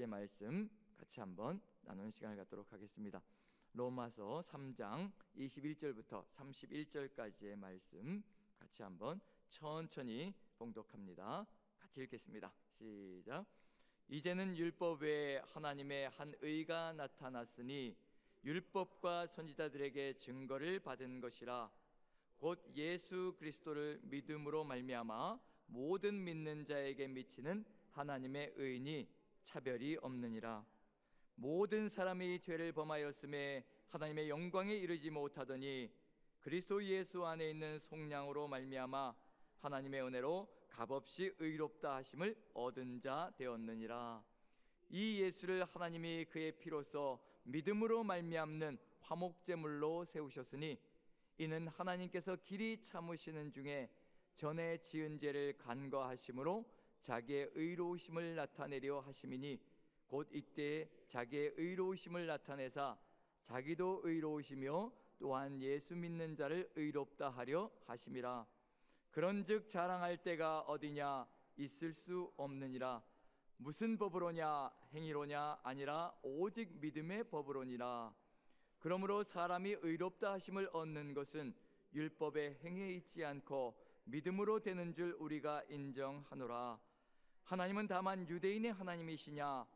가지의 말씀 같이 한번 나누는 시간을 갖도록 하겠습니다. 로마서 3장 21절부터 31절까지의 말씀 같이 한번 천천히 봉독합니다. 같이 읽겠습니다. 시작. 이제는 율법 외에 하나님의 한 의가 나타났으니 율법과 선지자들에게 증거를 받은 것이라. 곧 예수 그리스도를 믿음으로 말미암아 모든 믿는 자에게 미치는 하나님의 의니 차별이 없느니라. 모든 사람이 죄를 범하였음에 하나님의 영광에 이르지 못하더니 그리스도 예수 안에 있는 속량으로 말미암아 하나님의 은혜로 값없이 의롭다 하심을 얻은 자 되었느니라. 이 예수를 하나님이 그의 피로써 믿음으로 말미암는 화목제물로 세우셨으니 이는 하나님께서 길이 참으시는 중에 전에 지은 죄를 간과하심으로 자기의 의로우심을 나타내려 하심이니 곧 이때에 자기의 의로우심을 나타내사 자기도 의로우시며 또한 예수 믿는 자를 의롭다 하려 하심이라. 그런즉 자랑할 때가 어디냐? 있을 수 없느니라. 무슨 법으로냐? 행위로냐? 아니라 오직 믿음의 법으로니라. 그러므로 사람이 의롭다 하심을 얻는 것은 율법의 행위에 있지 않고 믿음으로 되는 줄 우리가 인정하노라. 하나님은 다만 유대인의 하나님이시냐?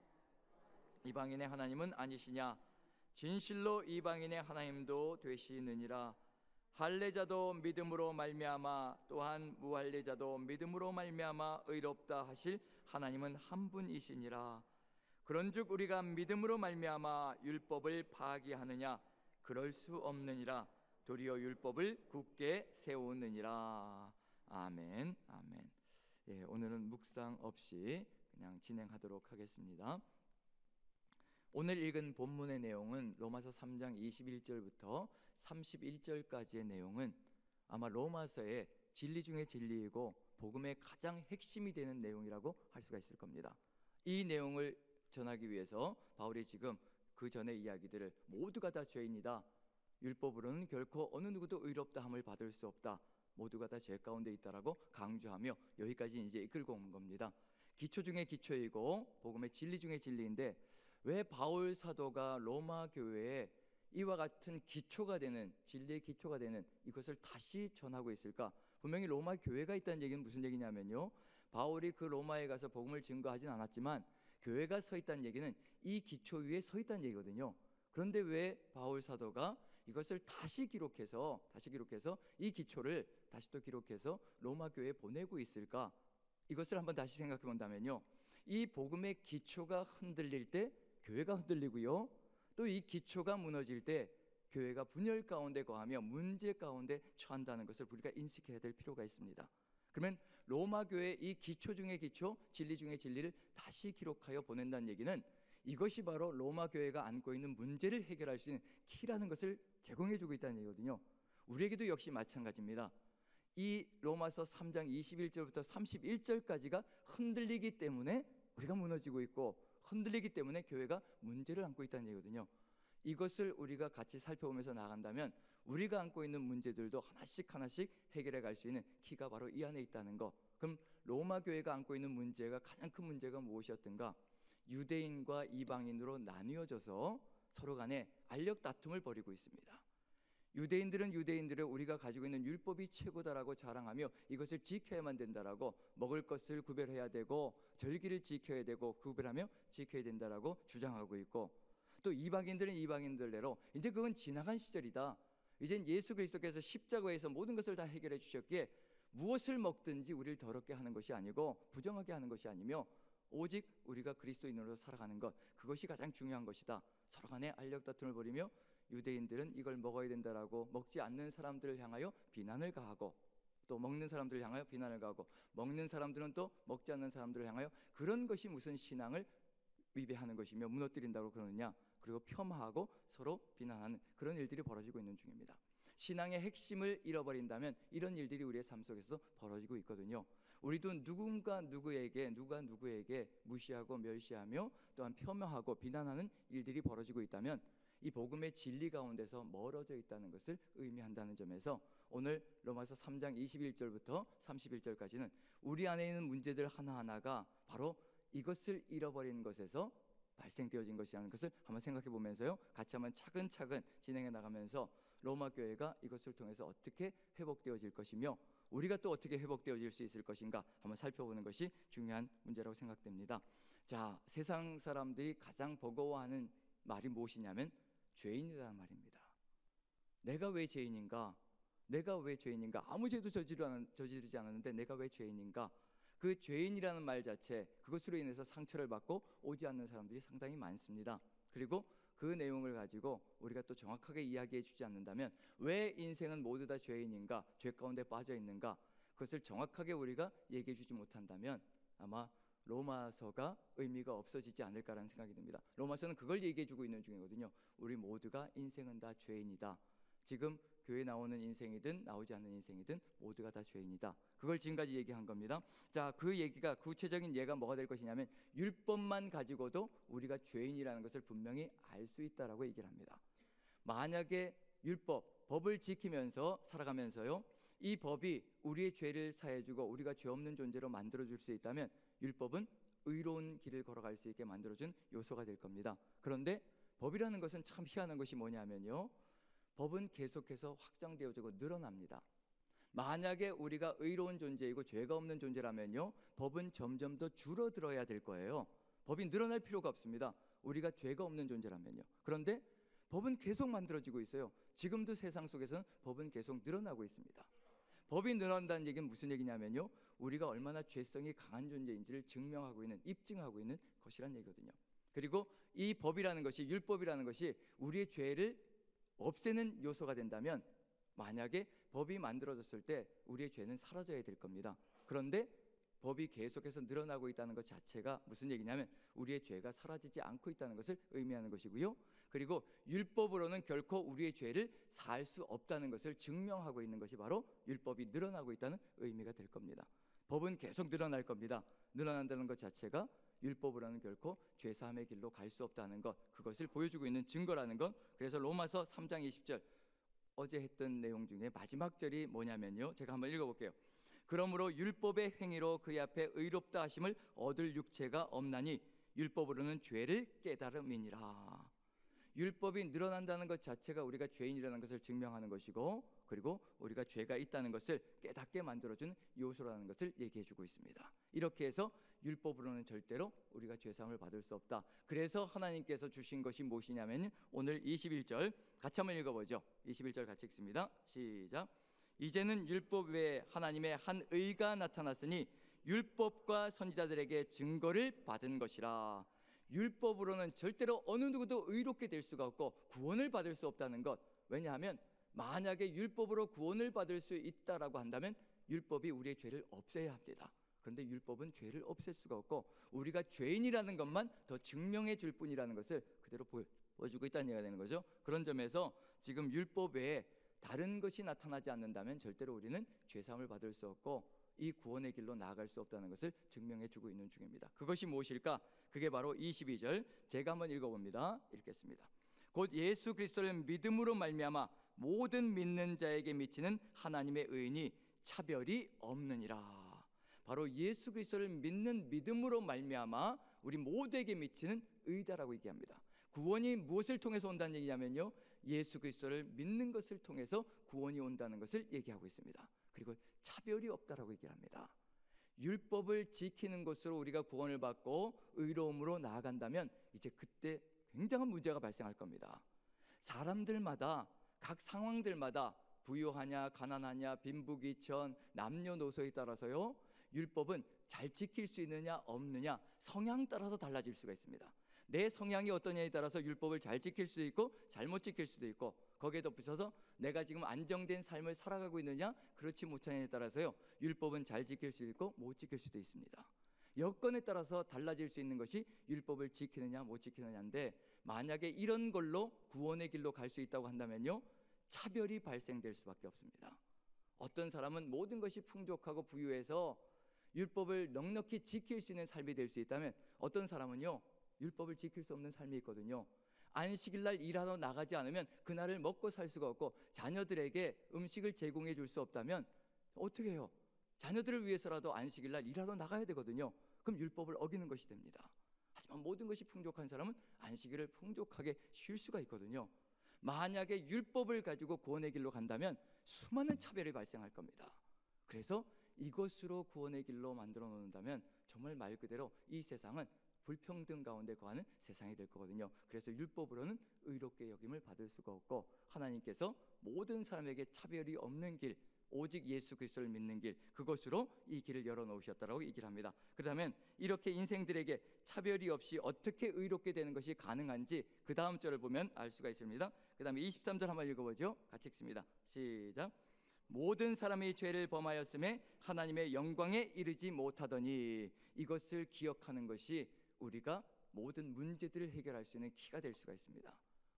이방인의 하나님은 아니시냐? 진실로 이방인의 하나님도 되시느니라. 할례자도 믿음으로 말미암아 또한 무할례자도 믿음으로 말미암아 의롭다 하실 하나님은 한 분이시니라. 그런즉 우리가 믿음으로 말미암아 율법을 파기하느냐? 그럴 수 없느니라. 도리어 율법을 굳게 세우느니라. 아멘. 아멘. 예, 오늘은 묵상 없이 그냥 진행하도록 하겠습니다. 오늘 읽은 본문의 내용은 로마서 3장 21절부터 31절까지의 내용은 아마 로마서의 진리 중의 진리이고 복음의 가장 핵심이 되는 내용이라고 할 수가 있을 겁니다. 이 내용을 전하기 위해서 바울이 지금 그 전의 이야기들을 모두가 다 죄인이다, 율법으로는 결코 어느 누구도 의롭다 함을 받을 수 없다, 모두가 다 죄 가운데 있다라고 강조하며 여기까지 이제 이끌고 온 겁니다. 기초 중의 기초이고 복음의 진리 중의 진리인데 왜 바울 사도가 로마 교회에 이와 같은 기초가 되는, 진리의 기초가 되는 이것을 다시 전하고 있을까? 분명히 로마 교회가 있다는 얘기는 무슨 얘기냐면요, 바울이 그 로마에 가서 복음을 증거하진 않았지만 교회가 서 있다는 얘기는 이 기초 위에 서 있다는 얘기거든요. 그런데 왜 바울 사도가 이것을 다시 기록해서 이 기초를 다시 또 기록해서 로마 교회에 보내고 있을까? 이것을 한번 다시 생각해 본다면요, 이 복음의 기초가 흔들릴 때 교회가 흔들리고요, 또 이 기초가 무너질 때 교회가 분열 가운데 거하며 문제 가운데 처한다는 것을 우리가 인식해야 될 필요가 있습니다. 그러면 로마 교회의 이 기초 중의 기초, 진리 중의 진리를 다시 기록하여 보낸다는 얘기는 이것이 바로 로마 교회가 안고 있는 문제를 해결할 수 있는 키라는 것을 제공해 주고 있다는 얘기거든요. 우리에게도 역시 마찬가지입니다. 이 로마서 3장 21절부터 31절까지가 흔들리기 때문에 우리가 무너지고 있고, 흔들리기 때문에 교회가 문제를 안고 있다는 얘기거든요. 이것을 우리가 같이 살펴보면서 나간다면 우리가 안고 있는 문제들도 하나씩 해결해 갈 수 있는 키가 바로 이 안에 있다는 거. 그럼 로마 교회가 안고 있는 문제가, 가장 큰 문제가 무엇이었던가? 유대인과 이방인으로 나뉘어져서 서로 간에 알력 다툼을 벌이고 있습니다. 유대인들은 유대인들의 우리가 가지고 있는 율법이 최고다라고 자랑하며 이것을 지켜야만 된다라고, 먹을 것을 구별해야 되고 절기를 지켜야 되고 구별하며 지켜야 된다라고 주장하고 있고, 또 이방인들은 이방인들대로 이제 그건 지나간 시절이다, 이젠 예수 그리스도께서 십자가에서 모든 것을 다 해결해 주셨기에 무엇을 먹든지 우리를 더럽게 하는 것이 아니고 부정하게 하는 것이 아니며 오직 우리가 그리스도인으로 살아가는 것, 그것이 가장 중요한 것이다. 서로 간에 알력 다툼을 벌이며 유대인들은 이걸 먹어야 된다라고 먹지 않는 사람들을 향하여 비난을 가하고, 또 먹는 사람들을 향하여 비난을 가하고, 먹는 사람들은 또 먹지 않는 사람들을 향하여 그런 것이 무슨 신앙을 위배하는 것이며 무너뜨린다고 그러느냐, 그리고 폄하하고 서로 비난하는 그런 일들이 벌어지고 있는 중입니다. 신앙의 핵심을 잃어버린다면 이런 일들이 우리의 삶 속에서도 벌어지고 있거든요. 우리도 누가 누구에게 무시하고 멸시하며 또한 폄하하고 비난하는 일들이 벌어지고 있다면 이 복음의 진리 가운데서 멀어져 있다는 것을 의미한다는 점에서 오늘 로마서 3장 21절부터 31절까지는 우리 안에 있는 문제들 하나하나가 바로 이것을 잃어버린 것에서 발생되어진 것이라는 것을 한번 생각해 보면서요, 같이 한번 차근차근 진행해 나가면서 로마 교회가 이것을 통해서 어떻게 회복되어질 것이며 우리가 또 어떻게 회복되어질 수 있을 것인가 한번 살펴보는 것이 중요한 문제라고 생각됩니다. 자, 세상 사람들이 가장 버거워하는 말이 무엇이냐면 죄인이라는 말입니다. 내가 왜 죄인인가? 내가 왜 죄인인가? 아무 죄도 저지르지 않았는데 내가 왜 죄인인가? 그 죄인이라는 말 자체, 그것으로 인해서 상처를 받고 오지 않는 사람들이 상당히 많습니다. 그리고 그 내용을 가지고 우리가 또 정확하게 이야기해 주지 않는다면 왜 인생은 모두 다 죄인인가, 죄 가운데 빠져 있는가, 그것을 정확하게 우리가 얘기해 주지 못한다면 아마 로마서가 의미가 없어지지 않을까라는 생각이 듭니다. 로마서는 그걸 얘기해 주고 있는 중이거든요. 우리 모두가 인생은 다 죄인이다. 지금 교회 나오는 인생이든 나오지 않는 인생이든 모두가 다 죄인이다. 그걸 지금까지 얘기한 겁니다. 자, 그 얘기가 구체적인 예가 뭐가 될 것이냐면 율법만 가지고도 우리가 죄인이라는 것을 분명히 알 수 있다라고 얘기를 합니다. 만약에 법을 지키면서 살아가면서요, 이 법이 우리의 죄를 사해주고 우리가 죄 없는 존재로 만들어줄 수 있다면 율법은 의로운 길을 걸어갈 수 있게 만들어준 요소가 될 겁니다. 그런데 법이라는 것은 참 희한한 것이 뭐냐면요, 법은 계속해서 확장되어지고 늘어납니다. 만약에 우리가 의로운 존재이고 죄가 없는 존재라면요, 법은 점점 더 줄어들어야 될 거예요. 법이 늘어날 필요가 없습니다. 우리가 죄가 없는 존재라면요. 그런데 법은 계속 만들어지고 있어요. 지금도 세상 속에서는 법은 계속 늘어나고 있습니다. 법이 늘어난다는 얘기는 무슨 얘기냐면요, 우리가 얼마나 죄성이 강한 존재인지를 증명하고 있는, 입증하고 있는 것이란 얘기거든요. 그리고 이 법이라는 것이, 율법이라는 것이 우리의 죄를 없애는 요소가 된다면 만약에 법이 만들어졌을 때 우리의 죄는 사라져야 될 겁니다. 그런데 법이 계속해서 늘어나고 있다는 것 자체가 무슨 얘기냐면 우리의 죄가 사라지지 않고 있다는 것을 의미하는 것이고요. 그리고 율법으로는 결코 우리의 죄를 사할 수 없다는 것을 증명하고 있는 것이 바로 율법이 늘어나고 있다는 의미가 될 겁니다. 법은 계속 늘어날 겁니다. 늘어난다는 것 자체가 율법으로는 결코 죄사함의 길로 갈 수 없다는 것, 그것을 보여주고 있는 증거라는 것. 그래서 로마서 3장 20절, 어제 했던 내용 중에 마지막 절이 뭐냐면요, 제가 한번 읽어볼게요. 그러므로 율법의 행위로 그의 앞에 의롭다 하심을 얻을 육체가 없나니 율법으로는 죄를 깨달음이니라. 율법이 늘어난다는 것 자체가 우리가 죄인이라는 것을 증명하는 것이고, 그리고 우리가 죄가 있다는 것을 깨닫게 만들어준 요소라는 것을 얘기해주고 있습니다. 이렇게 해서 율법으로는 절대로 우리가 죄사함을 받을 수 없다. 그래서 하나님께서 주신 것이 무엇이냐면 오늘 21절 같이 한번 읽어보죠. 21절 같이 읽습니다. 시작. 이제는 율법 외에 하나님의 한 의가 나타났으니 율법과 선지자들에게 증거를 받은 것이라. 율법으로는 절대로 어느 누구도 의롭게 될 수가 없고 구원을 받을 수 없다는 것. 왜냐하면 만약에 율법으로 구원을 받을 수 있다라고 한다면 율법이 우리의 죄를 없애야 합니다. 그런데 율법은 죄를 없앨 수가 없고 우리가 죄인이라는 것만 더 증명해 줄 뿐이라는 것을 그대로 보여주고 있다는 얘기가 되는 거죠. 그런 점에서 지금 율법 외에 다른 것이 나타나지 않는다면 절대로 우리는 죄사함을 받을 수 없고 이 구원의 길로 나아갈 수 없다는 것을 증명해 주고 있는 중입니다. 그것이 무엇일까? 그게 바로 22절, 제가 한번 읽어봅니다. 읽겠습니다. 곧 예수 그리스도를 믿음으로 말미암아 모든 믿는 자에게 미치는 하나님의 의인이 차별이 없느니라. 바로 예수 그리스도를 믿는 믿음으로 말미암아 우리 모두에게 미치는 의다라고 얘기합니다. 구원이 무엇을 통해서 온다는 얘기냐면요, 예수 그리스도를 믿는 것을 통해서 구원이 온다는 것을 얘기하고 있습니다. 그리고 차별이 없다라고 얘기를 합니다. 율법을 지키는 것으로 우리가 구원을 받고 의로움으로 나아간다면 이제 그때 굉장한 문제가 발생할 겁니다. 사람들마다 각 상황들마다 부유하냐 가난하냐 빈부귀천 남녀노소에 따라서요, 율법은 잘 지킬 수 있느냐 없느냐 성향 따라서 달라질 수가 있습니다. 내 성향이 어떠냐에 따라서 율법을 잘 지킬 수도 있고 잘못 지킬 수도 있고, 거기에 덧붙여서 내가 지금 안정된 삶을 살아가고 있느냐 그렇지 못하냐에 따라서요, 율법은 잘 지킬 수도 있고 못 지킬 수도 있습니다. 여건에 따라서 달라질 수 있는 것이 율법을 지키느냐 못 지키느냐인데, 만약에 이런 걸로 구원의 길로 갈 수 있다고 한다면요, 차별이 발생될 수밖에 없습니다. 어떤 사람은 모든 것이 풍족하고 부유해서 율법을 넉넉히 지킬 수 있는 삶이 될 수 있다면, 어떤 사람은요 율법을 지킬 수 없는 삶이 있거든요. 안식일날 일하러 나가지 않으면 그날을 먹고 살 수가 없고 자녀들에게 음식을 제공해 줄 수 없다면 어떻게 해요? 자녀들을 위해서라도 안식일날 일하러 나가야 되거든요. 그럼 율법을 어기는 것이 됩니다. 하지만 모든 것이 풍족한 사람은 안식일을 풍족하게 쉴 수가 있거든요. 만약에 율법을 가지고 구원의 길로 간다면 수많은 차별이 발생할 겁니다. 그래서 이것으로 구원의 길로 만들어 놓는다면 정말 말 그대로 이 세상은 불평등 가운데 거하는 세상이 될 거거든요. 그래서 율법으로는 의롭게 여김을 받을 수가 없고, 하나님께서 모든 사람에게 차별이 없는 길, 오직 예수 그리스도를 믿는 길, 그것으로 이 길을 열어놓으셨다라고 얘기를 합니다. 그렇다면 이렇게 인생들에게 차별이 없이 어떻게 의롭게 되는 것이 가능한지 그 다음 절을 보면 알 수가 있습니다. 그 다음에 23절 한번 읽어보죠. 같이 읽습니다. 시작. 모든 사람이 죄를 범하였음에 하나님의 영광에 이르지 못하더니. 이것을 기억하는 것이 우리가 모든 문제들을 해결할 수 있는 키가 될 수가 있습니다.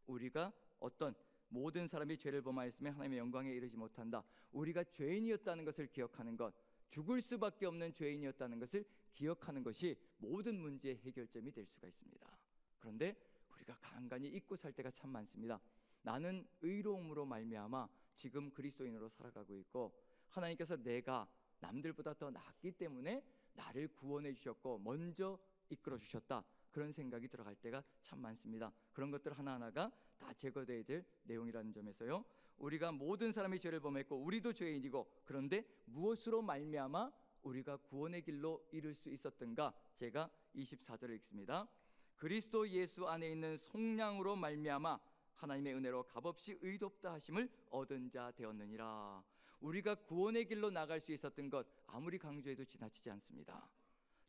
우리가 어떤 모든 사람이 죄를 범하였으면 하나님의 영광에 이르지 못한다. 우리가 죄인이었다는 것을 기억하는 것, 죽을 수밖에 없는 죄인이었다는 것을 기억하는 것이 모든 문제의 해결점이 될 수가 있습니다. 그런데 우리가 간간히 잊고 살 때가 참 많습니다. 나는 의로움으로 말미암아 지금 그리스도인으로 살아가고 있고, 하나님께서 내가 남들보다 더 낫기 때문에 나를 구원해 주셨고 먼저 이끌어 주셨다, 그런 생각이 들어갈 때가 참 많습니다. 그런 것들 하나하나가 다 제거되어야 될 내용이라는 점에서요, 우리가 모든 사람이 죄를 범했고 우리도 죄인이고, 그런데 무엇으로 말미암아 우리가 구원의 길로 이룰 수 있었던가. 제가 24절을 읽습니다. 그리스도 예수 안에 있는 속량으로 말미암아 하나님의 은혜로 값없이 의롭다 하심을 얻은 자 되었느니라. 우리가 구원의 길로 나갈 수 있었던 것 아무리 강조해도 지나치지 않습니다.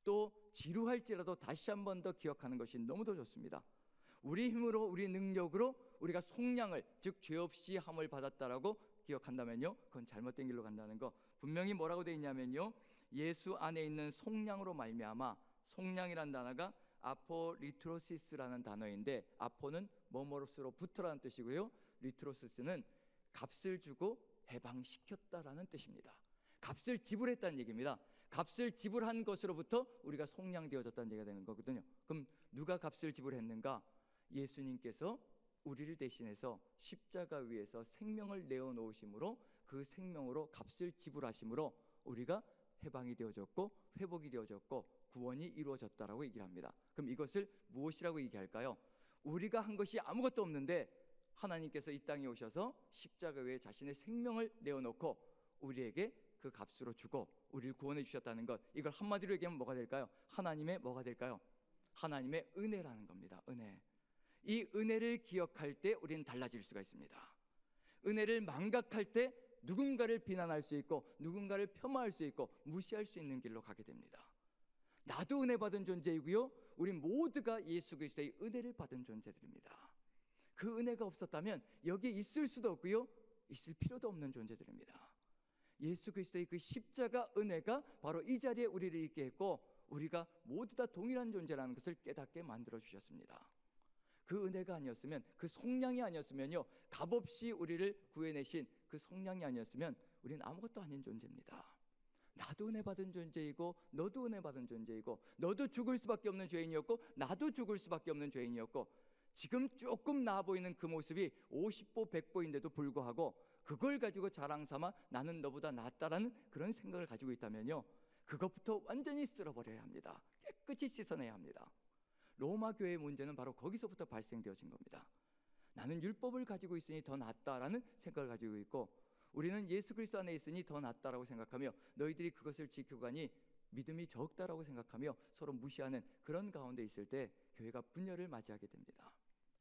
또 지루할지라도 다시 한 번 더 기억하는 것이 너무도 좋습니다. 우리 힘으로, 우리 능력으로 우리가 속량을, 즉 죄 없이 함을 받았다라고 기억한다면요, 그건 잘못된 길로 간다는 거. 분명히 뭐라고 되어 있냐면요, 예수 안에 있는 속량으로 말미암아. 속량이란 단어가 아포리트로시스라는 단어인데, 아포는 뭐뭐로서로부터라는 뜻이고요, 리트로시스는 값을 주고 해방시켰다라는 뜻입니다. 값을 지불했다는 얘기입니다. 값을 지불한 것으로부터 우리가 속량되어졌다는 얘기가 되는 거거든요. 그럼 누가 값을 지불했는가? 예수님께서 우리를 대신해서 십자가 위에서 생명을 내어놓으심으로, 그 생명으로 값을 지불하심으로 우리가 해방이 되어졌고 회복이 되어졌고 구원이 이루어졌다라고 얘기를 합니다. 그럼 이것을 무엇이라고 얘기할까요? 우리가 한 것이 아무것도 없는데 하나님께서 이 땅에 오셔서 십자가 위에 자신의 생명을 내어놓고 우리에게 그 값으로 주고 우리를 구원해 주셨다는 것, 이걸 한마디로 얘기하면 뭐가 될까요? 하나님의 뭐가 될까요? 하나님의 은혜라는 겁니다. 은혜. 이 은혜를 기억할 때 우리는 달라질 수가 있습니다. 은혜를 망각할 때 누군가를 비난할 수 있고 누군가를 폄하할 수 있고 무시할 수 있는 길로 가게 됩니다. 나도 은혜 받은 존재이고요, 우리 모두가 예수 그리스도의 은혜를 받은 존재들입니다. 그 은혜가 없었다면 여기에 있을 수도 없고요, 있을 필요도 없는 존재들입니다. 예수 그리스도의 그 십자가 은혜가 바로 이 자리에 우리를 있게 했고, 우리가 모두 다 동일한 존재라는 것을 깨닫게 만들어 주셨습니다. 그 은혜가 아니었으면, 그 속량이 아니었으면요, 값없이 우리를 구해내신 그 속량이 아니었으면 우리는 아무것도 아닌 존재입니다. 나도 은혜 받은 존재이고 너도 은혜 받은 존재이고, 너도 죽을 수밖에 없는 죄인이었고 나도 죽을 수밖에 없는 죄인이었고, 지금 조금 나아 보이는 그 모습이 50보 100보인데도 불구하고 그걸 가지고 자랑 삼아 나는 너보다 낫다라는 그런 생각을 가지고 있다면요, 그것부터 완전히 쓸어버려야 합니다. 깨끗이 씻어내야 합니다. 로마 교회의 문제는 바로 거기서부터 발생되어진 겁니다. 나는 율법을 가지고 있으니 더 낫다라는 생각을 가지고 있고, 우리는 예수 그리스도 안에 있으니 더 낫다라고 생각하며, 너희들이 그것을 지켜가니 믿음이 적다라고 생각하며 서로 무시하는 그런 가운데 있을 때 교회가 분열을 맞이하게 됩니다.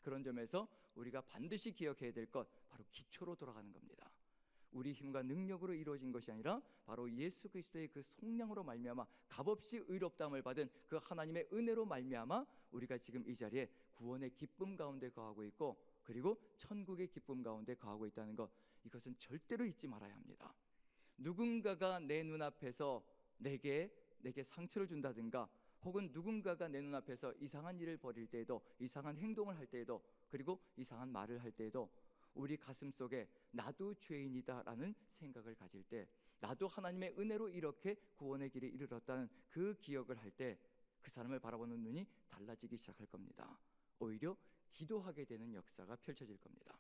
그런 점에서 우리가 반드시 기억해야 될 것, 바로 기초로 돌아가는 겁니다. 우리 힘과 능력으로 이루어진 것이 아니라 바로 예수 그리스도의 그 속량으로 말미암아 값없이 의롭다함을 받은 그 하나님의 은혜로 말미암아 우리가 지금 이 자리에 구원의 기쁨 가운데 거하고 있고, 그리고 천국의 기쁨 가운데 거하고 있다는 것, 이것은 절대로 잊지 말아야 합니다. 누군가가 내 눈앞에서 내게 상처를 준다든가, 혹은 누군가가 내 눈앞에서 이상한 일을 벌일 때에도, 이상한 행동을 할 때에도, 그리고 이상한 말을 할 때에도 우리 가슴 속에 나도 죄인이다 라는 생각을 가질 때, 나도 하나님의 은혜로 이렇게 구원의 길에 이르렀다는 그 기억을 할 때 그 사람을 바라보는 눈이 달라지기 시작할 겁니다. 오히려 기도하게 되는 역사가 펼쳐질 겁니다.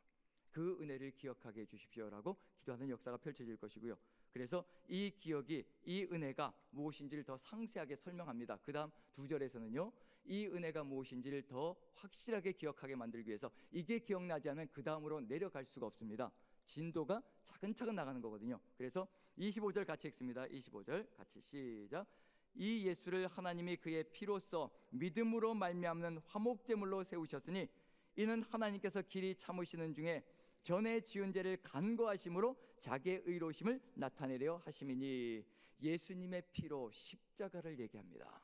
그 은혜를 기억하게 해주십시오라고 기도하는 역사가 펼쳐질 것이고요. 그래서 이 기억이, 이 은혜가 무엇인지를 더 상세하게 설명합니다. 그 다음 2절에서는요, 이 은혜가 무엇인지를 더 확실하게 기억하게 만들기 위해서 이게 기억나지 않으면 그 다음으로 내려갈 수가 없습니다. 진도가 차근차근 나가는 거거든요. 그래서 25절 같이 읽습니다. 25절 같이 시작. 이 예수를 하나님이 그의 피로써 믿음으로 말미암는 화목제물로 세우셨으니 이는 하나님께서 길이 참으시는 중에 전에 지은 죄를 간과하심으로 자기의 의로우심을 나타내려 하심이니. 예수님의 피로 십자가를 얘기합니다.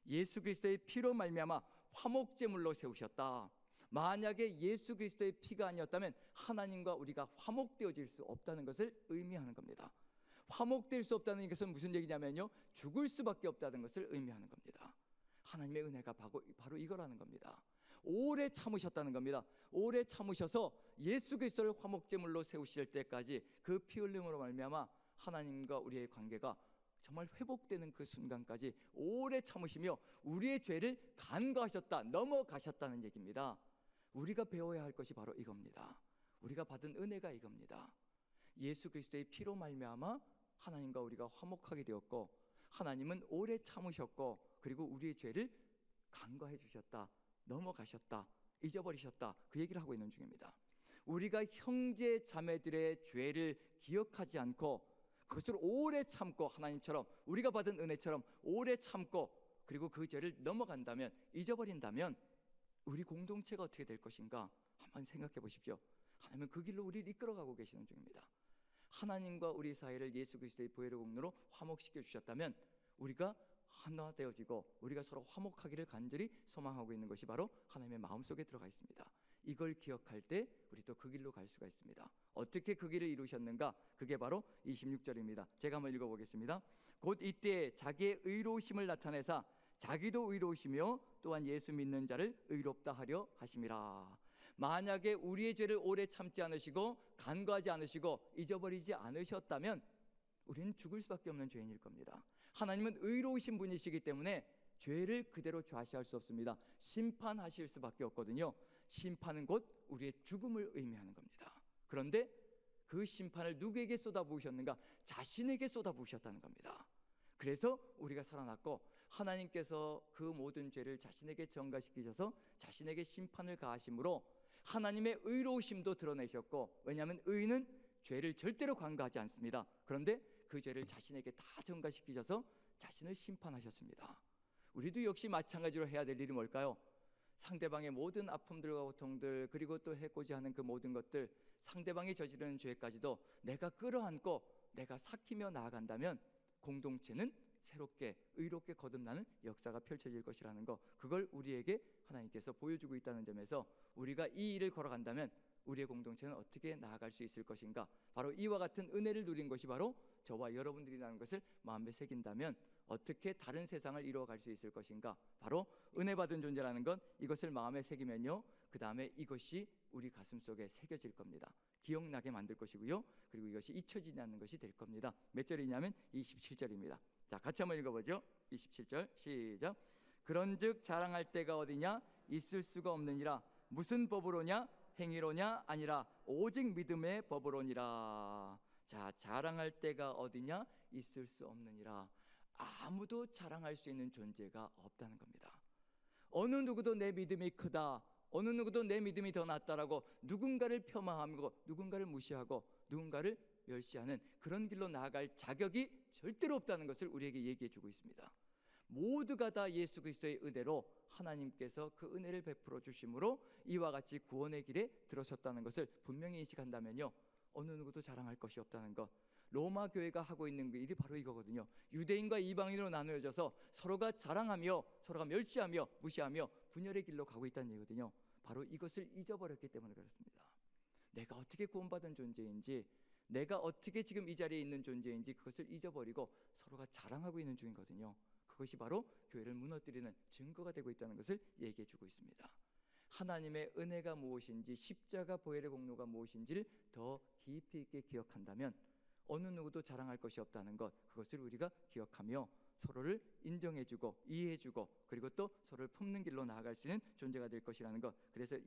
예수 그리스도의 피로 말미암아 화목제물로 세우셨다. 만약에 예수 그리스도의 피가 아니었다면 하나님과 우리가 화목되어질 수 없다는 것을 의미하는 겁니다. 화목될 수 없다는 것은 무슨 얘기냐면요, 죽을 수밖에 없다는 것을 의미하는 겁니다. 하나님의 은혜가 바로 이거라는 겁니다. 오래 참으셨다는 겁니다. 오래 참으셔서 예수 그리스도를 화목제물로 세우실 때까지 그 피 흘림으로 말미암아 하나님과 우리의 관계가 정말 회복되는 그 순간까지 오래 참으시며 우리의 죄를 간과하셨다, 넘어가셨다는 얘기입니다. 우리가 배워야 할 것이 바로 이겁니다. 우리가 받은 은혜가 이겁니다. 예수 그리스도의 피로 말미암아 하나님과 우리가 화목하게 되었고, 하나님은 오래 참으셨고, 그리고 우리의 죄를 간과해 주셨다, 넘어가셨다, 잊어버리셨다, 그 얘기를 하고 있는 중입니다. 우리가 형제 자매들의 죄를 기억하지 않고 그것을 오래 참고, 하나님처럼 우리가 받은 은혜처럼 오래 참고 그리고 그 죄를 넘어간다면, 잊어버린다면 우리 공동체가 어떻게 될 것인가 한번 생각해 보십시오. 하나님은 그 길로 우리를 이끌어가고 계시는 중입니다. 하나님과 우리 사이를 예수 그리스도의 보혈의 공로로 화목시켜 주셨다면 우리가 하나 되어지고 우리가 서로 화목하기를 간절히 소망하고 있는 것이 바로 하나님의 마음속에 들어가 있습니다. 이걸 기억할 때 우리 또 그 길로 갈 수가 있습니다. 어떻게 그 길을 이루셨는가? 그게 바로 26절입니다. 제가 한번 읽어보겠습니다. 곧 이때 자기의 의로우심을 나타내사 자기도 의로우시며 또한 예수 믿는 자를 의롭다 하려 하심이라. 만약에 우리의 죄를 오래 참지 않으시고 간과하지 않으시고 잊어버리지 않으셨다면 우리는 죽을 수밖에 없는 죄인일 겁니다. 하나님은 의로우신 분이시기 때문에 죄를 그대로 좌시할 수 없습니다. 심판하실 수밖에 없거든요. 심판은 곧 우리의 죽음을 의미하는 겁니다. 그런데 그 심판을 누구에게 쏟아부으셨는가? 자신에게 쏟아부으셨다는 겁니다. 그래서 우리가 살아났고, 하나님께서 그 모든 죄를 자신에게 전가시키셔서 자신에게 심판을 가하심으로 하나님의 의로우심도 드러내셨고, 왜냐하면 의인은 죄를 절대로 간과하지 않습니다. 그런데 그 죄를 자신에게 다 전가시키셔서 자신을 심판하셨습니다. 우리도 역시 마찬가지로 해야 될 일이 뭘까요? 상대방의 모든 아픔들과 고통들, 그리고 또 해고자 하는 그 모든 것들, 상대방이 저지르는 죄까지도 내가 끌어안고 내가 삭히며 나아간다면 공동체는 새롭게 의롭게 거듭나는 역사가 펼쳐질 것이라는 거, 그걸 우리에게 하나님께서 보여주고 있다는 점에서 우리가 이 일을 걸어간다면 우리의 공동체는 어떻게 나아갈 수 있을 것인가? 바로 이와 같은 은혜를 누린 것이 바로 저와 여러분들이라는 것을 마음에 새긴다면 어떻게 다른 세상을 이루어갈 수 있을 것인가? 바로 은혜 받은 존재라는 건 이것을 마음에 새기면요, 그 다음에 이것이 우리 가슴 속에 새겨질 겁니다. 기억나게 만들 것이고요, 그리고 이것이 잊혀지지 않는 것이 될 겁니다. 몇 절이냐면 27절입니다. 자, 같이 한번 읽어보죠. 27절 시작. 그런즉 자랑할 때가 어디냐? 있을 수가 없느니라. 무슨 법으로냐? 행위로냐? 아니라 오직 믿음의 법으로니라. 자, 자랑할 때가 어디냐? 있을 수 없느니라. 아무도 자랑할 수 있는 존재가 없다는 겁니다. 어느 누구도 내 믿음이 크다, 어느 누구도 내 믿음이 더 낫다라고 누군가를 폄하하고 누군가를 무시하고 누군가를 멸시하는 그런 길로 나아갈 자격이 절대로 없다는 것을 우리에게 얘기해 주고 있습니다. 모두가 다 예수 그리스도의 은혜로 하나님께서 그 은혜를 베풀어 주심으로 이와 같이 구원의 길에 들어섰다는 것을 분명히 인식한다면요, 어느 누구도 자랑할 것이 없다는 것. 로마 교회가 하고 있는 일이 바로 이거거든요. 유대인과 이방인으로 나누어져서 서로가 자랑하며 서로가 멸시하며 무시하며 분열의 길로 가고 있다는 얘기거든요. 바로 이것을 잊어버렸기 때문에 그렇습니다. 내가 어떻게 구원받은 존재인지, 내가 어떻게 지금 이 자리에 있는 존재인지 그것을 잊어버리고 서로가 자랑하고 있는 중이거든요. 그것이 바로 교회를 무너뜨리는 증거가 되고 있다는 것을 얘기해 주고 있습니다. 하나님의 은혜가 무엇인지, 십자가 보혈의 공로가 무엇인지를 더 깊이 있게 기억한다면 어느 누구도 자랑할 것이 없다는 것, 그것을 우리가 기억하며 서로를 인정해주고 이해해주고 그리고 또 서로를 품는 길로 나아갈 수 있는 존재가 될 것이라는 것. 그래서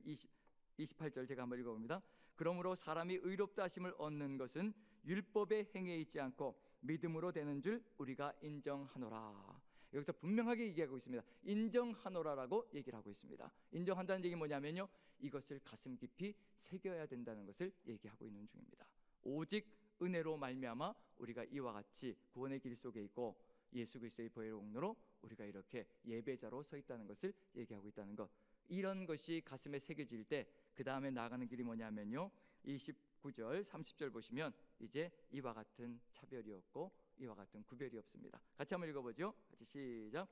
28절 제가 한번 읽어봅니다. 그러므로 사람이 의롭다 하심을 얻는 것은 율법의 행위에 있지 않고 믿음으로 되는 줄 우리가 인정하노라. 여기서 분명하게 얘기하고 있습니다. 인정하노라라고 얘기를 하고 있습니다. 인정한다는 얘기 뭐냐면요, 이것을 가슴 깊이 새겨야 된다는 것을 얘기하고 있는 중입니다. 오직 은혜로 말미암아 우리가 이와 같이 구원의 길 속에 있고 예수 그리스도의 보혈의 공로로 우리가 이렇게 예배자로 서 있다는 것을 얘기하고 있다는 것, 이런 것이 가슴에 새겨질 때 그 다음에 나아가는 길이 뭐냐면요, 29절 30절 보시면 이제 이와 같은 차별이 없고 이와 같은 구별이 없습니다. 같이 한번 읽어보죠. 같이 시작.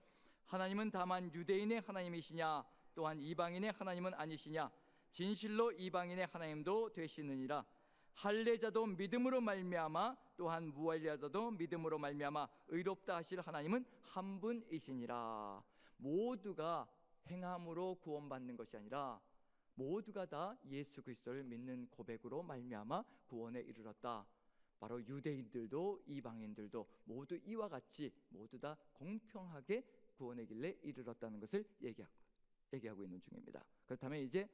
하나님은 다만 유대인의 하나님이시냐 또한 이방인의 하나님은 아니시냐, 진실로 이방인의 하나님도 되시느니라. 할례자도 믿음으로 말미암아 또한 무할례자도 믿음으로 말미암아 의롭다 하실 하나님은 한 분이시니라. 모두가 행함으로 구원받는 것이 아니라 모두가 다 예수 그리스도를 믿는 고백으로 말미암아 구원에 이르렀다. 바로 유대인들도 이방인들도 모두 이와 같이 모두 다 공평하게 구원의 길에 이르렀다는 것을 얘기하고 있는 중입니다. 그렇다면 이제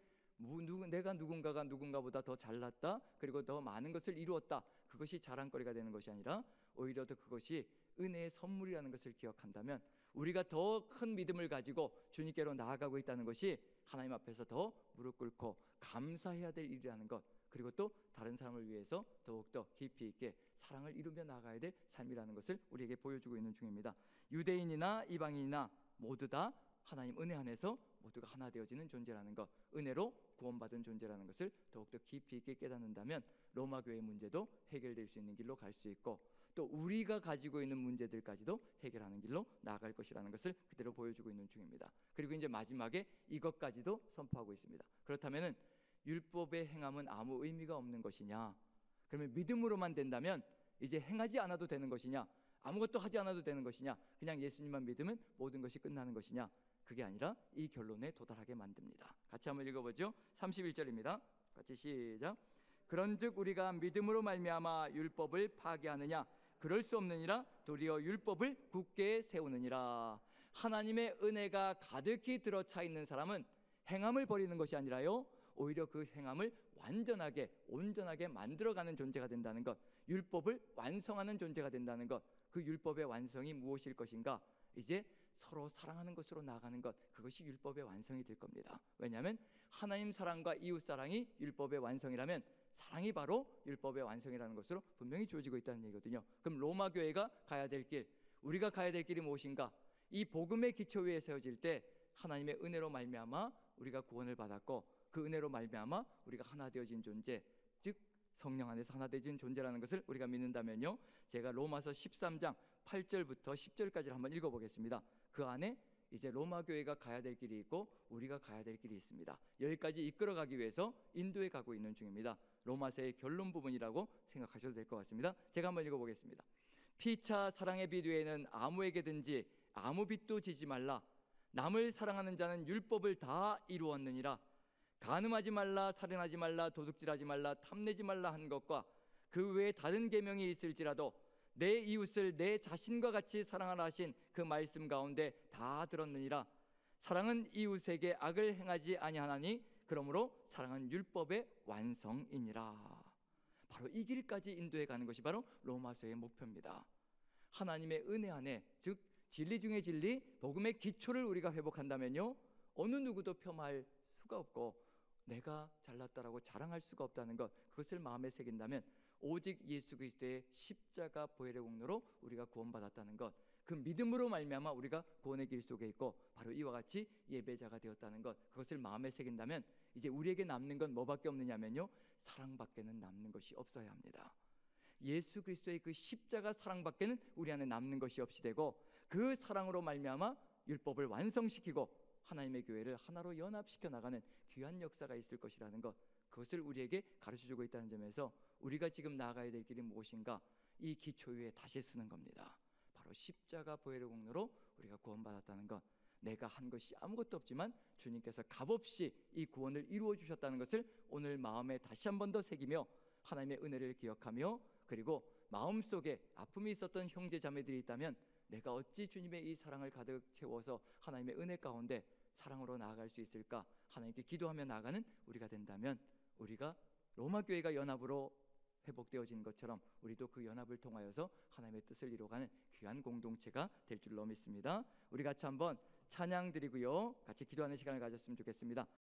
내가 누군가가 누군가보다 더 잘났다, 그리고 더 많은 것을 이루었다, 그것이 자랑거리가 되는 것이 아니라 오히려 더 그것이 은혜의 선물이라는 것을 기억한다면 우리가 더 큰 믿음을 가지고 주님께로 나아가고 있다는 것이 하나님 앞에서 더 무릎 꿇고 감사해야 될 일이라는 것, 그리고 또 다른 사람을 위해서 더욱더 깊이 있게 사랑을 이루며 나가야 될 삶이라는 것을 우리에게 보여주고 있는 중입니다. 유대인이나 이방인이나 모두 다 하나님 은혜 안에서 모두가 하나 되어지는 존재라는 것, 은혜로 구원받은 존재라는 것을 더욱더 깊이 있게 깨닫는다면 로마 교회의 문제도 해결될 수 있는 길로 갈 수 있고 또 우리가 가지고 있는 문제들까지도 해결하는 길로 나아갈 것이라는 것을 그대로 보여주고 있는 중입니다. 그리고 이제 마지막에 이것까지도 선포하고 있습니다. 그렇다면은 율법의 행함은 아무 의미가 없는 것이냐, 그러면 믿음으로만 된다면 이제 행하지 않아도 되는 것이냐, 아무것도 하지 않아도 되는 것이냐, 그냥 예수님만 믿으면 모든 것이 끝나는 것이냐, 그게 아니라 이 결론에 도달하게 만듭니다. 같이 한번 읽어보죠. 31절입니다. 같이 시작. 그런즉 우리가 믿음으로 말미암아 율법을 파괴하느냐, 그럴 수 없느니라. 도리어 율법을 굳게 세우느니라. 하나님의 은혜가 가득히 들어차 있는 사람은 행함을 버리는 것이 아니라요, 오히려 그 행함을 완전하게 온전하게 만들어가는 존재가 된다는 것, 율법을 완성하는 존재가 된다는 것. 그 율법의 완성이 무엇일 것인가? 이제 서로 사랑하는 것으로 나아가는 것, 그것이 율법의 완성이 될 겁니다. 왜냐하면 하나님 사랑과 이웃 사랑이 율법의 완성이라면 사랑이 바로 율법의 완성이라는 것으로 분명히 주어지고 있다는 얘기거든요. 그럼 로마 교회가 가야 될 길, 우리가 가야 될 길이 무엇인가? 이 복음의 기초 위에 세워질 때 하나님의 은혜로 말미암아 우리가 구원을 받았고 그 은혜로 말미암아 우리가 하나 되어진 존재, 즉 성령 안에서 하나 되어진 존재라는 것을 우리가 믿는다면요, 제가 로마서 13장 8절부터 10절까지를 한번 읽어보겠습니다. 그 안에 이제 로마 교회가 가야 될 길이 있고 우리가 가야 될 길이 있습니다. 여기까지 이끌어가기 위해서 인도에 가고 있는 중입니다. 로마서의 결론 부분이라고 생각하셔도 될 것 같습니다. 제가 한번 읽어보겠습니다. 피차 사랑의 빛 외에는 아무에게든지 아무 빛도 지지 말라. 남을 사랑하는 자는 율법을 다 이루었느니라. 간음하지 말라, 살인하지 말라, 도둑질하지 말라, 탐내지 말라 한 것과 그 외에 다른 계명이 있을지라도 내 이웃을 내 자신과 같이 사랑하라 하신 그 말씀 가운데 다 들었느니라. 사랑은 이웃에게 악을 행하지 아니하나니 그러므로 사랑은 율법의 완성이니라. 바로 이 길까지 인도해 가는 것이 바로 로마서의 목표입니다. 하나님의 은혜 안에, 즉 진리 중의 진리, 복음의 기초를 우리가 회복한다면요, 어느 누구도 폄하할 수가 없고 내가 잘났다라고 자랑할 수가 없다는 것, 그것을 마음에 새긴다면 오직 예수 그리스도의 십자가 보혈의 공로로 우리가 구원받았다는 것, 그 믿음으로 말미암아 우리가 구원의 길 속에 있고 바로 이와 같이 예배자가 되었다는 것, 그것을 마음에 새긴다면 이제 우리에게 남는 건 뭐밖에 없느냐면요, 사랑밖에는 남는 것이 없어야 합니다. 예수 그리스도의 그 십자가 사랑밖에는 우리 안에 남는 것이 없이 되고 그 사랑으로 말미암아 율법을 완성시키고 하나님의 교회를 하나로 연합시켜 나가는 귀한 역사가 있을 것이라는 것, 그것을 우리에게 가르쳐주고 있다는 점에서 우리가 지금 나아가야 될 길이 무엇인가? 이 기초 위에 다시 쓰는 겁니다. 바로 십자가 보혈의 공로로 우리가 구원받았다는 것, 내가 한 것이 아무것도 없지만 주님께서 값없이 이 구원을 이루어 주셨다는 것을 오늘 마음에 다시 한 번 더 새기며 하나님의 은혜를 기억하며, 그리고 마음속에 아픔이 있었던 형제 자매들이 있다면 내가 어찌 주님의 이 사랑을 가득 채워서 하나님의 은혜 가운데 사랑으로 나아갈 수 있을까? 하나님께 기도하며 나아가는 우리가 된다면 우리가 로마 교회가 연합으로 회복되어진 것처럼 우리도 그 연합을 통하여서 하나님의 뜻을 이루어가는 귀한 공동체가 될 줄로 믿습니다. 우리 같이 한번 찬양 드리고요, 같이 기도하는 시간을 가졌으면 좋겠습니다.